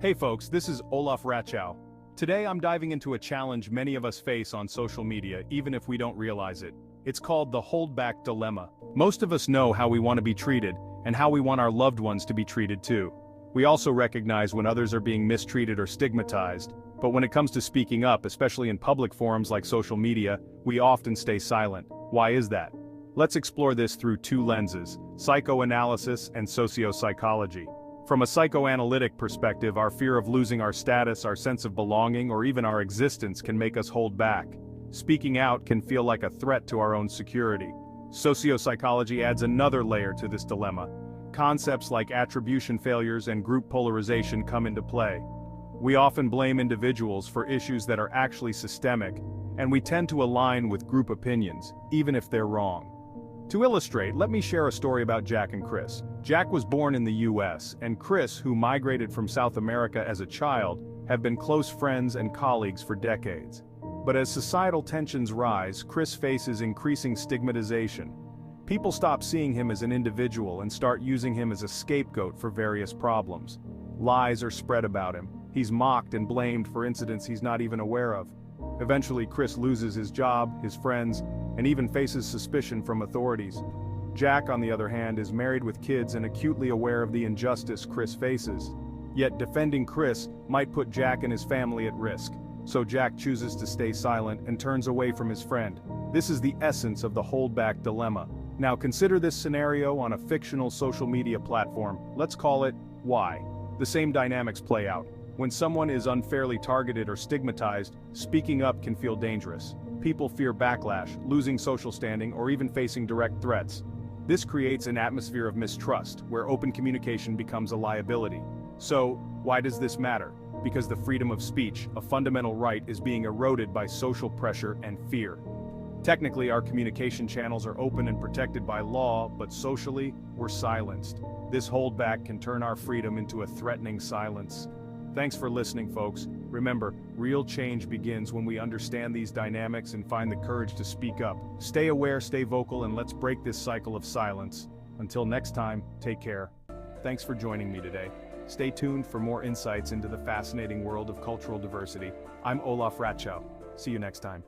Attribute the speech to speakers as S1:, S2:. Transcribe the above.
S1: Hey folks, this is Olaf Ratschow. Today I'm diving into a challenge many of us face on social media even if we don't realize it. It's called the holdback dilemma. Most of us know how we want to be treated, and how we want our loved ones to be treated too. We also recognize when others are being mistreated or stigmatized, but when it comes to speaking up, especially in public forums like social media, we often stay silent. Why is that? Let's explore this through two lenses: psychoanalysis and sociopsychology. From a psychoanalytic perspective, our fear of losing our status, our sense of belonging, or even our existence can make us hold back. Speaking out can feel like a threat to our own security. Sociopsychology adds another layer to this dilemma. Concepts like attribution failures and group polarization come into play. We often blame individuals for issues that are actually systemic, and we tend to align with group opinions, even if they're wrong. To illustrate, let me share a story about Jack and Chris. Jack was born in the US, and Chris, who migrated from South America as a child, have been close friends and colleagues for decades. But as societal tensions rise, Chris faces increasing stigmatization. People stop seeing him as an individual and start using him as a scapegoat for various problems. Lies are spread about him. He's mocked and blamed for incidents he's not even aware of. Eventually, Chris loses his job, his friends, and even faces suspicion from authorities. Jack, on the other hand, is married with kids and acutely aware of the injustice Chris faces. Yet defending Chris might put Jack and his family at risk, so Jack chooses to stay silent and turns away from his friend. This is the essence of the holdback dilemma. Now consider this scenario on a fictional social media platform. Let's call it Why. The same dynamics play out. When someone is unfairly targeted or stigmatized, speaking up can feel dangerous. People fear backlash, losing social standing, or even facing direct threats. This creates an atmosphere of mistrust, where open communication becomes a liability. So, why does this matter? Because the freedom of speech, a fundamental right, is being eroded by social pressure and fear. Technically, our communication channels are open and protected by law, but socially, we're silenced. This holdback can turn our freedom into a threatening silence. Thanks for listening, folks. Remember, real change begins when we understand these dynamics and find the courage to speak up. Stay aware, stay vocal, and let's break this cycle of silence. Until next time, take care. Thanks for joining me today. Stay tuned for more insights into the fascinating world of cultural diversity. I'm Olaf Ratschow. See you next time.